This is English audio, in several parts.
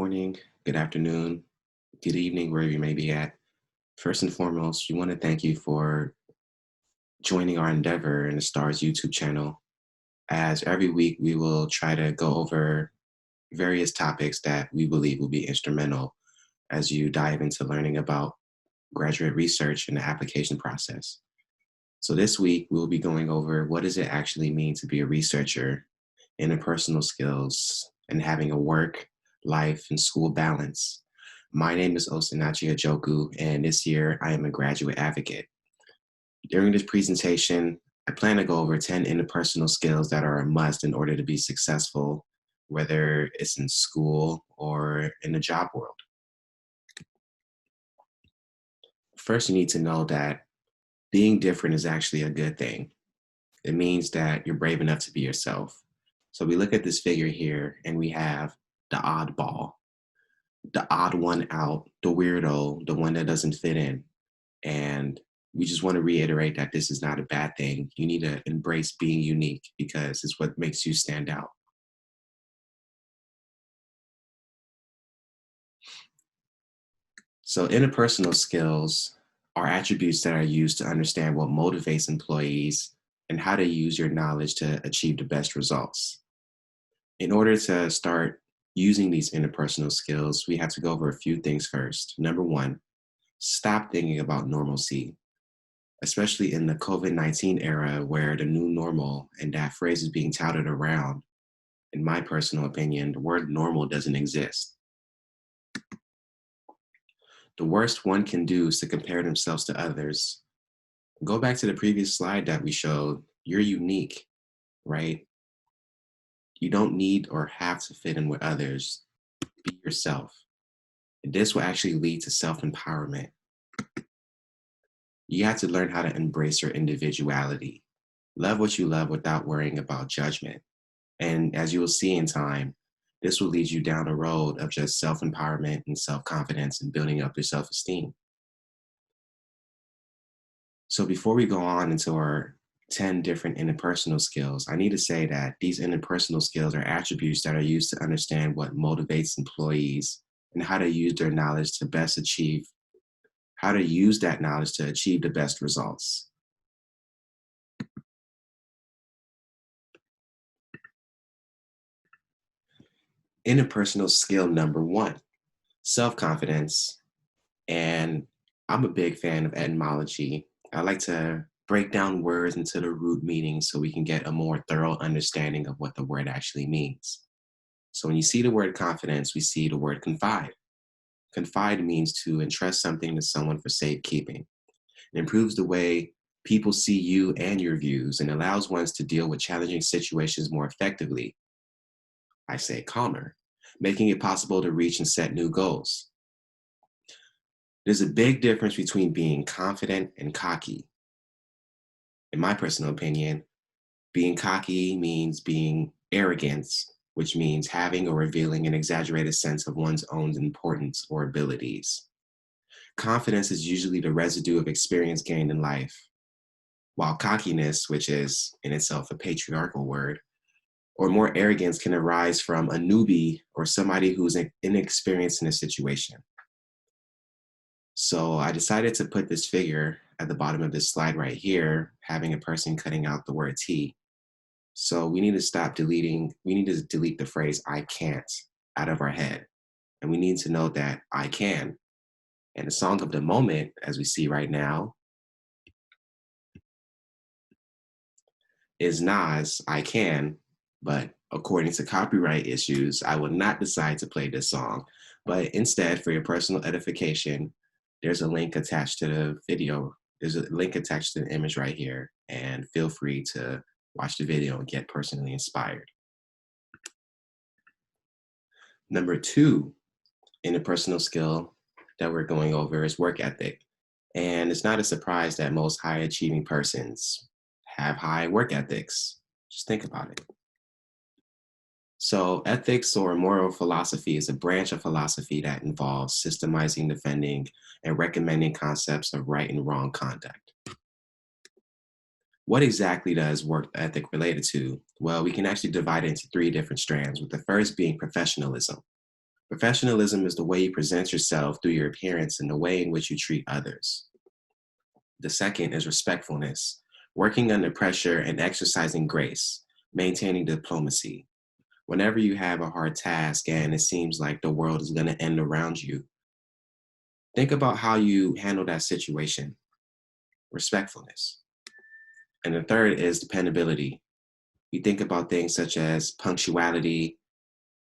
morning, good afternoon, good evening, wherever you may be at. First and foremost, we want to thank you for joining our endeavor in the Stars YouTube channel. As every week, we will try to go over various topics that we believe will be instrumental as you dive into learning about graduate research and the application process. So this week, we'll be going over what does it actually mean to be a researcher, interpersonal skills, and having a work, life, and school balance. My name is Osinachi Ajoku, and this year I am a graduate advocate. During this presentation, I plan to go over 10 interpersonal skills that are a must in order to be successful, whether it's in school or in the job world. First, you need to know that being different is actually a good thing. It means that you're brave enough to be yourself. So we look at this figure here and we have the oddball, the odd one out, the weirdo, the one that doesn't fit in. And we just want to reiterate that this is not a bad thing. You need to embrace being unique because it's what makes you stand out. So interpersonal skills are attributes that are used to understand what motivates employees and how to use your knowledge to achieve the best results. In order to start using these interpersonal skills, we have to go over a few things first. Number one, stop thinking about normalcy, especially in the COVID-19 era where the new normal and that phrase is being touted around. In my personal opinion, the word normal doesn't exist. The worst one can do is to compare themselves to others. Go back to the previous slide that we showed. You're unique, right? You don't need or have to fit in with others. Be yourself. And this will actually lead to self-empowerment. You have to learn how to embrace your individuality. Love what you love without worrying about judgment. And as you will see in time, this will lead you down a road of just self-empowerment and self-confidence and building up your self-esteem. So before we go on into our 10 different interpersonal skills, I need to say that these interpersonal skills are attributes that are used to understand what motivates employees and how to use their knowledge to best achieve, how to use that knowledge to achieve the best results. Interpersonal skill number one, self-confidence. And I'm a big fan of etymology. I like to break down words into the root meaning so we can get a more thorough understanding of what the word actually means. So when you see the word confidence, we see the word confide. Confide means to entrust something to someone for safekeeping. It improves the way people see you and your views and allows ones to deal with challenging situations more effectively. I say calmer, making it possible to reach and set new goals. There's a big difference between being confident and cocky. In my personal opinion, being cocky means being arrogant, which means having or revealing an exaggerated sense of one's own importance or abilities. Confidence is usually the residue of experience gained in life, while cockiness, which is in itself a patriarchal word, or more arrogance can arise from a newbie or somebody who's inexperienced in a situation. So I decided to put this figure at the bottom of this slide right here, having a person cutting out the word T. So we need to delete the phrase I can't out of our head. And we need to know that I can. And the song of the moment, as we see right now, is Nas, I Can, but according to copyright issues, I will not decide to play this song. But instead, for your personal edification, there's a link attached to the video. There's a link attached to the image right here, and feel free to watch the video and get personally inspired. Number two, interpersonal skill that we're going over is work ethic. And it's not a surprise that most high achieving persons have high work ethics. Just think about it. So ethics or moral philosophy is a branch of philosophy that involves systemizing, defending, and recommending concepts of right and wrong conduct. What exactly does work ethic related to? Well, we can actually divide it into three different strands, with the first being professionalism. Professionalism is the way you present yourself through your appearance and the way in which you treat others. The second is respectfulness, working under pressure and exercising grace, maintaining diplomacy. Whenever you have a hard task and it seems like the world is going to end around you, think about how you handle that situation. Respectfulness. And the third is dependability. You think about things such as punctuality,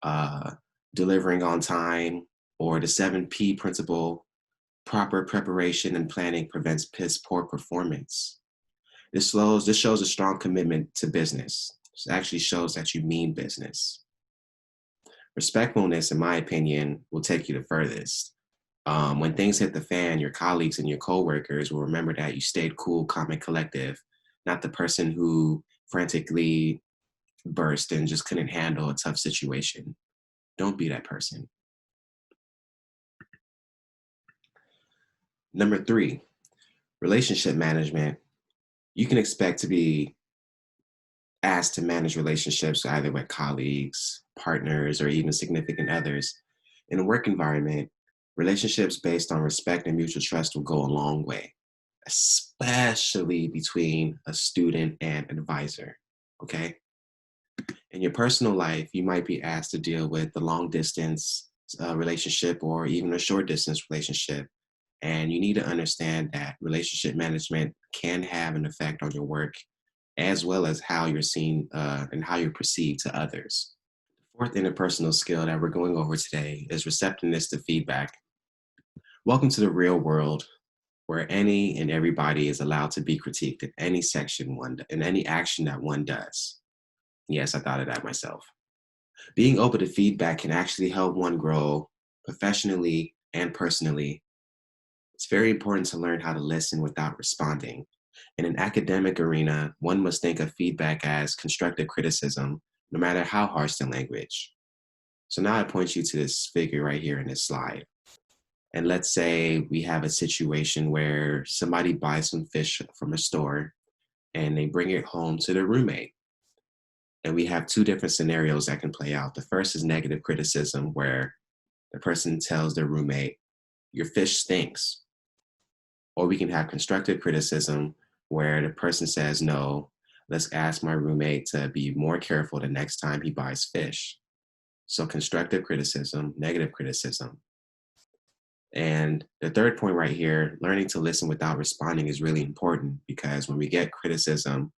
uh, delivering on time, or the 7P principle. Proper preparation and planning prevents piss poor performance. This shows a strong commitment to business. This actually shows that you mean business. Respectfulness, in my opinion, will take you the furthest. When things hit the fan, your colleagues and your coworkers will remember that you stayed cool, calm, and collective, not the person who frantically burst and just couldn't handle a tough situation. Don't be that person. Number three, relationship management. You can expect to be asked to manage relationships either with colleagues, partners, or even significant others. In a work environment, relationships based on respect and mutual trust will go a long way, especially between a student and advisor. Okay? In your personal life, you might be asked to deal with the long distance relationship or even a short distance relationship. And you need to understand that relationship management can have an effect on your work as well as how you're seen and how you're perceived to others. The fourth interpersonal skill that we're going over today is receptiveness to feedback. Welcome to the real world where any and everybody is allowed to be critiqued in any in any action that one does. Yes, I thought of that myself. Being open to feedback can actually help one grow professionally and personally. It's very important to learn how to listen without responding. In an academic arena, one must think of feedback as constructive criticism, no matter how harsh the language. So now I point you to this figure right here in this slide. And let's say we have a situation where somebody buys some fish from a store and they bring it home to their roommate. And we have two different scenarios that can play out. The first is negative criticism, where the person tells their roommate, "Your fish stinks." Or we can have constructive criticism, where the person says, "No, let's ask my roommate to be more careful the next time he buys fish." So constructive criticism, negative criticism. And the third point right here, learning to listen without responding, is really important because when we get criticism,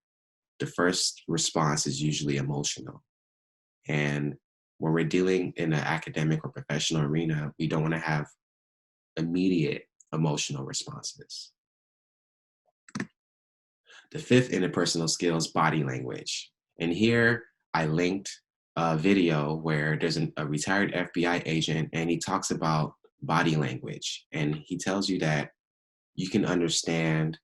the first response is usually emotional. And when we're dealing in an academic or professional arena, we don't want to have immediate emotional responses. The fifth interpersonal skill is body language. And here I linked a video where there's a retired FBI agent and he talks about body language. And he tells you that you can understand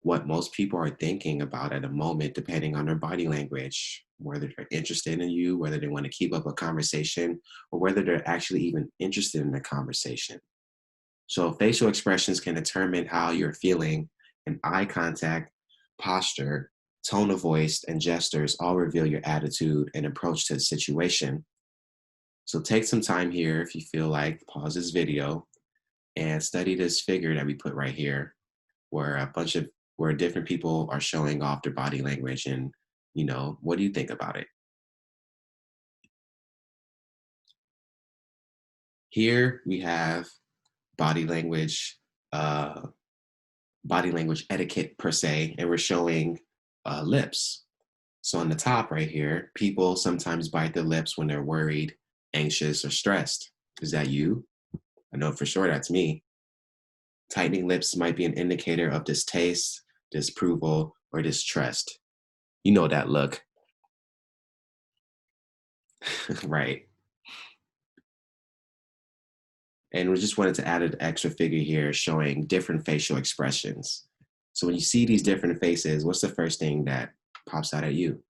what most people are thinking about at a moment, depending on their body language, whether they're interested in you, whether they want to keep up a conversation, or whether they're actually even interested in the conversation. So facial expressions can determine how you're feeling, and eye contact, posture, tone of voice, and gestures all reveal your attitude and approach to the situation. So take some time here if you feel like, pause this video and study this figure that we put right here, where where different people are showing off their body language, and what do you think about it? Here we have body language, uh, body language etiquette per se, and we're showing lips. So on the top right here, people sometimes bite their lips when they're worried, anxious, or stressed. Is that you? I know for sure that's me. Tightening lips might be an indicator of distaste, disapproval, or distrust. You know that look, right? And we just wanted to add an extra figure here showing different facial expressions. So when you see these different faces, what's the first thing that pops out at you?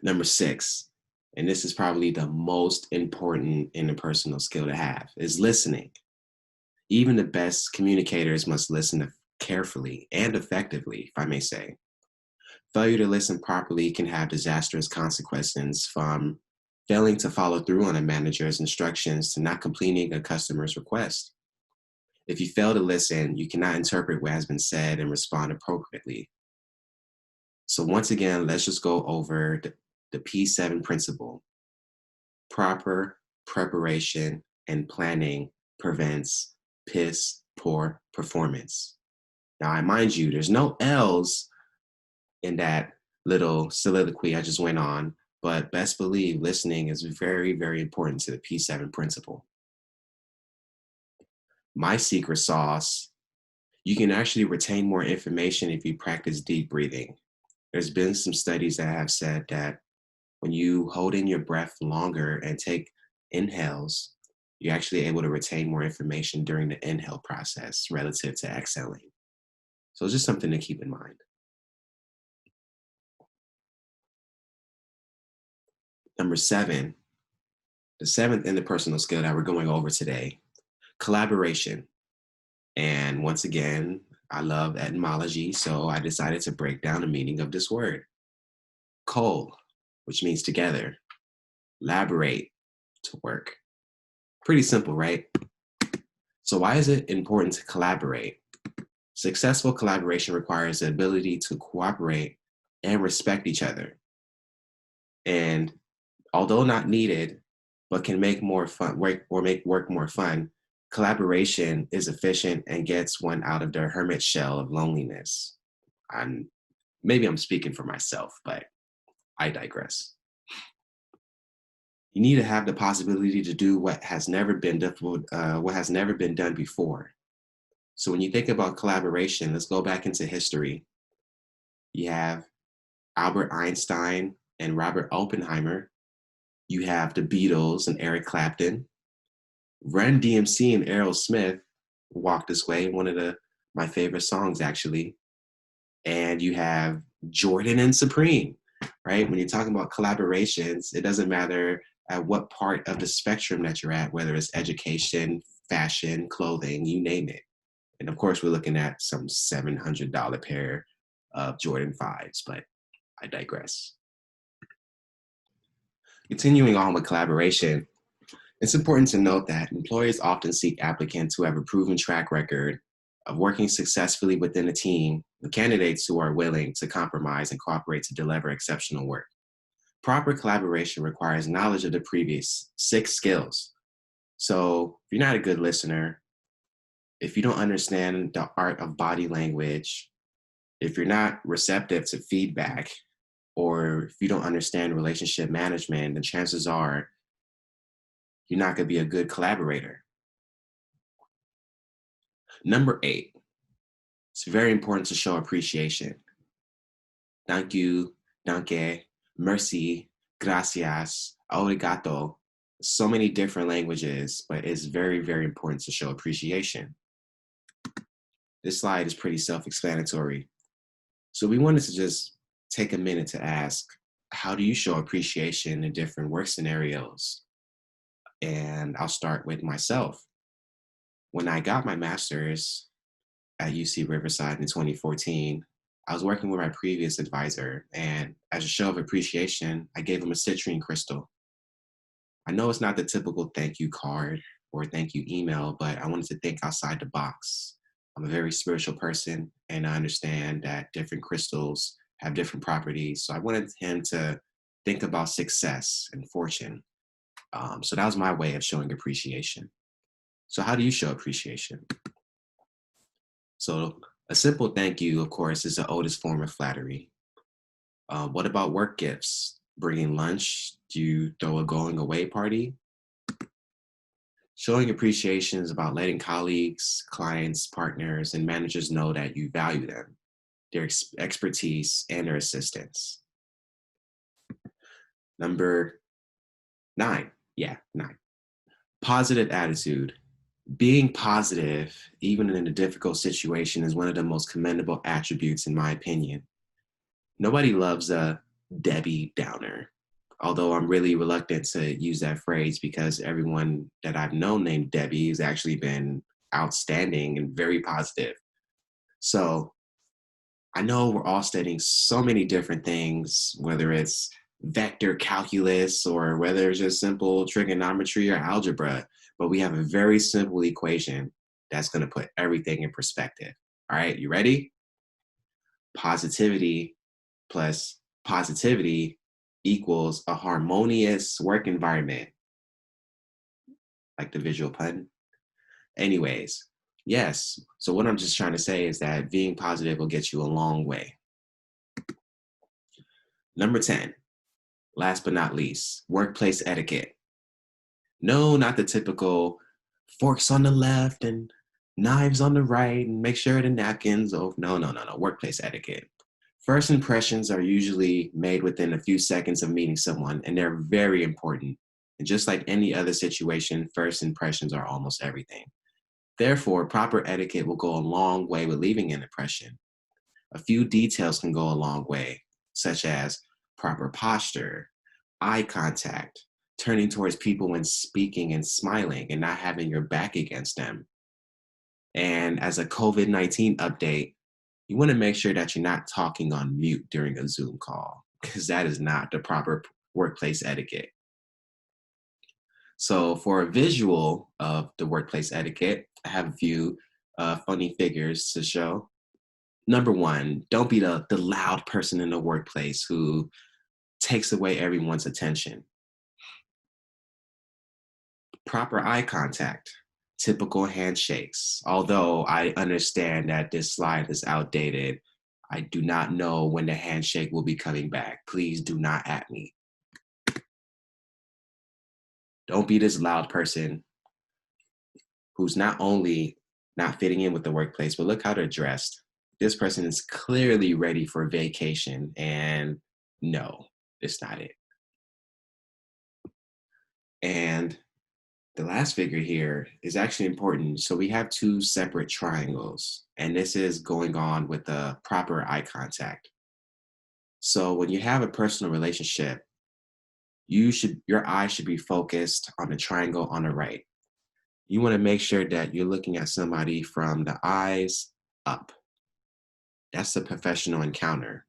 Number six, and this is probably the most important interpersonal skill to have, is listening. Even the best communicators must listen carefully and effectively, if I may say. Failure to listen properly can have disastrous consequences, from failing to follow through on a manager's instructions to not completing a customer's request. If you fail to listen, you cannot interpret what has been said and respond appropriately. So, once again, let's just go over the P7 principle. Proper preparation and planning prevents piss poor performance. Now, I mind you, there's no L's in that little soliloquy I just went on, but best believe listening is very, very important to the P7 principle. My secret sauce, you can actually retain more information if you practice deep breathing. There's been some studies that have said that when you hold in your breath longer and take inhales, you're actually able to retain more information during the inhale process relative to exhaling. So it's just something to keep in mind. Number seven, the seventh interpersonal skill that we're going over today, collaboration. And once again, I love etymology, so I decided to break down the meaning of this word. Col, which means together, laborate, to work. Pretty simple, right? So why is it important to collaborate? Successful collaboration requires the ability to cooperate and respect each other. And although not needed, but can make more fun work or make work more fun, collaboration is efficient and gets one out of their hermit shell of loneliness. I'm maybe I'm speaking for myself, but I digress. You need to have the possibility to do what has never been difficult, what has never been done before. So when you think about collaboration, let's go back into history. You have Albert Einstein and Robert Oppenheimer. You have the Beatles and Eric Clapton. Run DMC and Errol Smith walk this way, one of my favorite songs actually. And you have Jordan and Supreme, right? When you're talking about collaborations, it doesn't matter at what part of the spectrum that you're at, whether it's education, fashion, clothing, you name it. And of course, we're looking at some $700 pair of Jordan 5s, but I digress. Continuing on with collaboration, it's important to note that employers often seek applicants who have a proven track record of working successfully within a team and candidates who are willing to compromise and cooperate to deliver exceptional work. Proper collaboration requires knowledge of the previous 6 skills. So if you're not a good listener, if you don't understand the art of body language, if you're not receptive to feedback, or if you don't understand relationship management, then chances are you're not going to be a good collaborator. Number 8, it's very important to show appreciation. Thank you, danke, merci, gracias, obrigado. So many different languages, but it's very, very important to show appreciation. This slide is pretty self-explanatory. So we wanted to just take a minute to ask, how do you show appreciation in different work scenarios? And I'll start with myself. When I got my master's at UC Riverside in 2014, I was working with my previous advisor, and as a show of appreciation, I gave him a citrine crystal. I know it's not the typical thank you card or thank you email, but I wanted to think outside the box. I'm a very spiritual person, and I understand that different crystals have different properties. So I wanted him to think about success and fortune. So that was my way of showing appreciation. So how do you show appreciation? So a simple thank you, of course, is the oldest form of flattery. What about work gifts? Bringing lunch? Do you throw a going away party? Showing appreciation is about letting colleagues, clients, partners, and managers know that you value them, their expertise, and their assistance. Number 9. Yeah, 9. Positive attitude. Being positive, even in a difficult situation, is one of the most commendable attributes, in my opinion. Nobody loves a Debbie Downer, although I'm really reluctant to use that phrase because everyone that I've known named Debbie has actually been outstanding and very positive. So I know we're all studying so many different things, whether it's vector calculus or whether it's just simple trigonometry or algebra, but we have a very simple equation that's going to put everything in perspective. All right, you ready? Positivity plus positivity equals a harmonious work environment, like the visual pun. Anyways, yes. So what I'm just trying to say is that being positive will get you a long way. Number 10, last but not least, workplace etiquette. No, not the typical forks on the left and knives on the right and make sure the napkins. Oh, no. Workplace etiquette. First impressions are usually made within a few seconds of meeting someone, and they're very important. And just like any other situation, first impressions are almost everything. Therefore, proper etiquette will go a long way with leaving an impression. A few details can go a long way, such as proper posture, eye contact, turning towards people when speaking and smiling and not having your back against them. And as a COVID-19 update, you want to make sure that you're not talking on mute during a Zoom call, because that is not the proper workplace etiquette. So, for a visual of the workplace etiquette, I have a few funny figures to show. Number one, don't be the loud person in the workplace who takes away everyone's attention. Proper eye contact, typical handshakes. Although I understand that this slide is outdated, I do not know when the handshake will be coming back. Please do not at me. Don't be this loud person who's not only not fitting in with the workplace, but look how they're dressed. This person is clearly ready for vacation, and no, it's not it. And the last figure here is actually important. So we have two separate triangles, and this is going on with the proper eye contact. So when you have a personal relationship, your eyes should be focused on the triangle on the right. You want to make sure that you're looking at somebody from the eyes up. That's a professional encounter.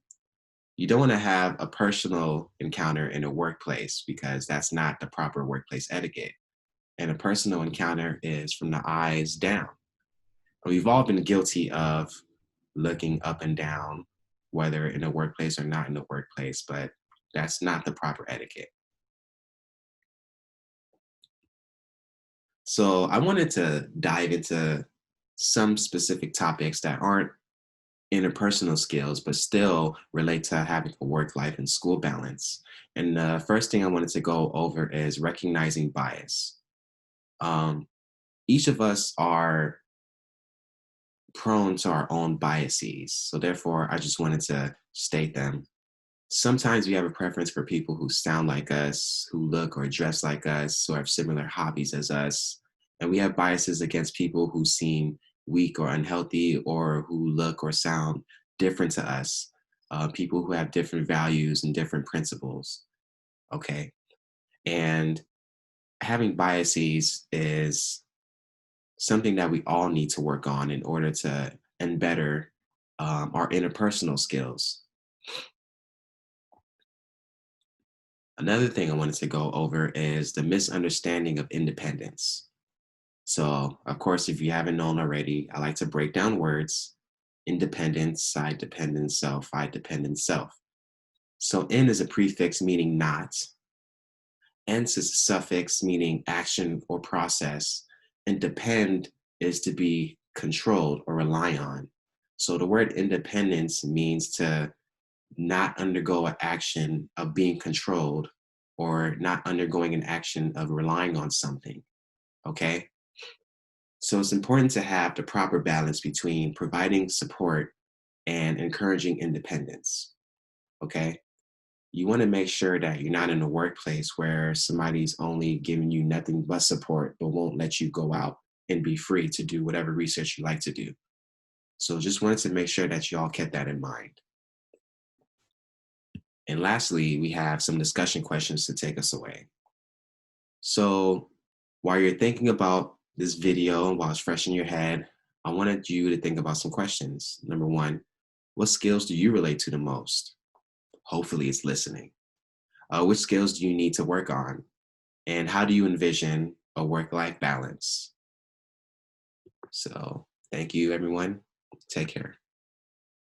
You don't want to have a personal encounter in a workplace because that's not the proper workplace etiquette. And a personal encounter is from the eyes down. We've all been guilty of looking up and down, whether in a workplace or not in the workplace, but that's not the proper etiquette. So I wanted to dive into some specific topics that aren't interpersonal skills, but still relate to having a work life and school balance. And the first thing I wanted to go over is recognizing bias. Um, each of us are prone to our own biases. So therefore, I just wanted to state them. Sometimes we have a preference for people who sound like us, who look or dress like us, who have similar hobbies as us. And we have biases against people who seem weak or unhealthy or who look or sound different to us, people who have different values and different principles. Okay. And having biases is something that we all need to work on in order to and better our interpersonal skills. Another thing I wanted to go over is the misunderstanding of independence. So, of course, if you haven't known already, I like to break down words: independence, I dependent, self, I dependent, self. So, in is a prefix meaning not, ence is a suffix meaning action or process, and depend is to be controlled or rely on. So, the word independence means to not undergo an action of being controlled or not undergoing an action of relying on something. Okay. So it's important to have the proper balance between providing support and encouraging independence. Okay. You want to make sure that you're not in a workplace where somebody's only giving you nothing but support, but won't let you go out and be free to do whatever research you like to do. So just wanted to make sure that you all kept that in mind. And lastly, we have some discussion questions to take us away. So while you're thinking about this video and while it's fresh in your head, I wanted you to think about some questions. Number one, what skills do you relate to the most? Hopefully it's listening. Which skills do you need to work on? And how do you envision a work life balance? So, thank you, everyone. Take care.